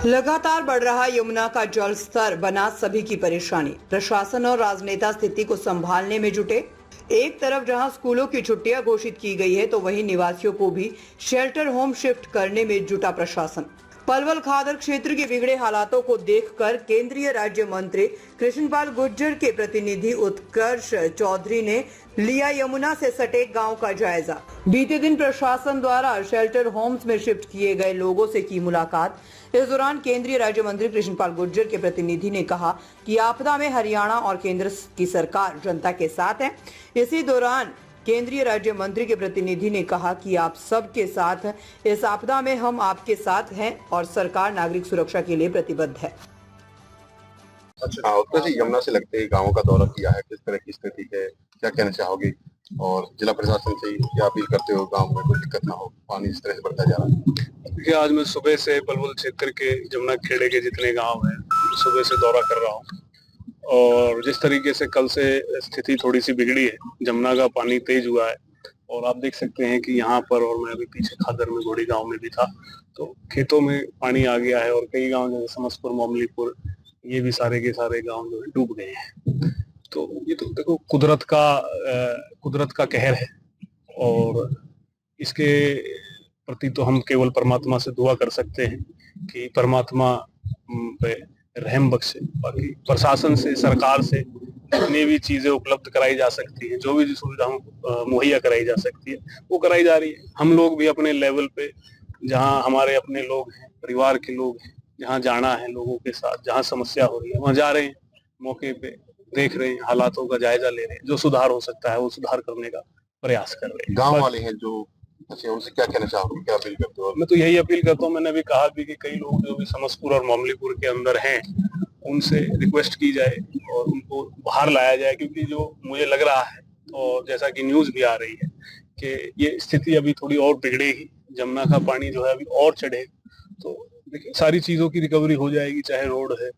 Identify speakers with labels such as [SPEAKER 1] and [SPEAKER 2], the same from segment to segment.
[SPEAKER 1] लगातार बढ़ रहा यमुना का जल स्तर बना सभी की परेशानी। प्रशासन और राजनेता स्थिति को संभालने में जुटे। एक तरफ जहां स्कूलों की छुट्टियां घोषित की गई है, तो वहीं निवासियों को भी शेल्टर होम शिफ्ट करने में जुटा प्रशासन। पलवल खादर क्षेत्र के बिगड़े हालातों को देखकर केंद्रीय राज्य मंत्री कृष्णपाल गुर्जर के प्रतिनिधि उत्कर्ष चौधरी ने लिया यमुना से सटे गांव का जायजा। बीते दिन प्रशासन द्वारा शेल्टर होम्स में शिफ्ट किए गए लोगों से की मुलाकात। इस दौरान केंद्रीय राज्य मंत्री कृष्णपाल गुर्जर के प्रतिनिधि ने कहा कि आपदा में हरियाणा और केंद्र की सरकार जनता के साथ है। इसी दौरान केंद्रीय राज्य मंत्री के प्रतिनिधि ने कहा कि आप सबके साथ इस आपदा में हम आपके साथ हैं और सरकार नागरिक सुरक्षा के लिए प्रतिबद्ध है।
[SPEAKER 2] अच्छा, उत्तर जी यमुना से लगते ही गाँवों का दौरा किया है, किस तरह की स्थिति है, क्या कहना चाहोगे? और जिला प्रशासन से क्या अपील करते हो गांव में कोई दिक्कत ना हो, पानी इस तरह से बढ़ता जा रहा है?
[SPEAKER 3] देखिए, आज मैं सुबह से पलवल क्षेत्र के जमुना खेड़े के जितने गांव हैं सुबह से दौरा कर रहा हूं और जिस तरीके से कल से स्थिति थोड़ी सी बिगड़ी है, जमुना का पानी तेज हुआ है और आप देख सकते हैं कि यहाँ पर, और मैं अभी पीछे खादर में घोड़ी गांव में भी था, तो खेतों में पानी आ गया है और कई गांव जैसे समसपुर, मोमलीपुर, ये भी सारे के सारे गांव जो है डूब गए हैं। तो ये तो देखो कुदरत का कहर है और इसके प्रति तो हम केवल परमात्मा से दुआ कर सकते हैं कि परमात्मा पे रहम बख्शे। बाकी प्रशासन से, सरकार से जितनी भी चीजें उपलब्ध कराई जा सकती है, जो भी सुविधा मुहैया कराई जा सकती है, वो कराई जा रही है। हम लोग भी अपने लेवल पे, जहाँ हमारे अपने लोग हैं, परिवार के लोग हैं, जहाँ जाना है लोगों के साथ, जहाँ समस्या हो रही है वहाँ जा रहे हैं, मौके पे देख रहे हैं, हालातों का जायजा ले रहे हैं, जो सुधार हो सकता है वो सुधार करने का प्रयास कर रहे हैं।
[SPEAKER 2] गांव वाले हैं जो अच्छा, उनसे क्या कहना चाहोगे, क्या अपील करते हो?
[SPEAKER 3] मैं तो यही अपील करता हूँ, मैंने अभी कहा भी कि कई लोग जो भी समसपुर और मोमलीपुर के अंदर हैं उनसे रिक्वेस्ट की जाए और उनको बाहर लाया जाए, क्योंकि जो मुझे लग रहा है और जैसा कि न्यूज भी आ रही है कि ये स्थिति अभी थोड़ी और बिगड़ेगी, जमुना का पानी जो है अभी और चढ़े, तो देखिए सारी चीजों की रिकवरी हो जाएगी, चाहे रोड है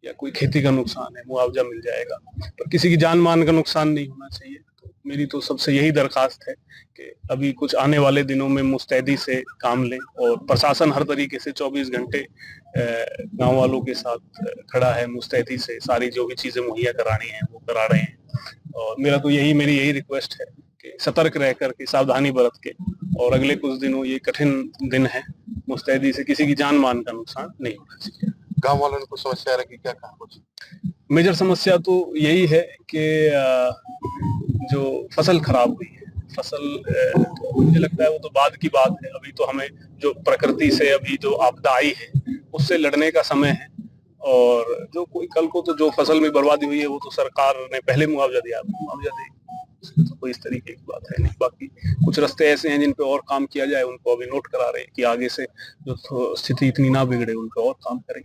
[SPEAKER 3] या कोई खेती का नुकसान है, मुआवजा मिल जाएगा, पर किसी की जान मान का नुकसान नहीं होना चाहिए। तो मेरी तो सबसे यही दरखास्त है कि अभी कुछ आने वाले दिनों में मुस्तैदी से काम लें और प्रशासन हर तरीके से 24 घंटे गांव वालों के साथ खड़ा है, मुस्तैदी से सारी जो भी चीजें मुहैया करानी है वो करा रहे हैं। और मेरी यही रिक्वेस्ट है कि सतर्क रह करके, सावधानी बरत के, और अगले कुछ दिनों, ये कठिन दिन है, मुस्तैदी से किसी की जान मान का नुकसान नहीं होना चाहिए।
[SPEAKER 2] गांव वालों ने कुछ समस्या रखी, क्या कहा कुछ?
[SPEAKER 3] मेजर समस्या तो यही है कि जो फसल खराब हुई है, तो मुझे लगता है वो तो बाद की बात है। अभी तो हमें जो प्रकृति से अभी जो आपदा आई है उससे लड़ने का समय है, और जो कोई कल को तो जो फसल में बर्बादी हुई है वो तो सरकार ने पहले मुआवजा दिया, मुआवजा देगी, तो कोई इस तरीके की बात है नहीं। बाकी कुछ रास्ते ऐसे हैं जिन पे और काम किया जाए, उनको अभी नोट करा रहे हैं कि आगे से जो स्थिति इतनी ना बिगड़े, उन पे और काम करें।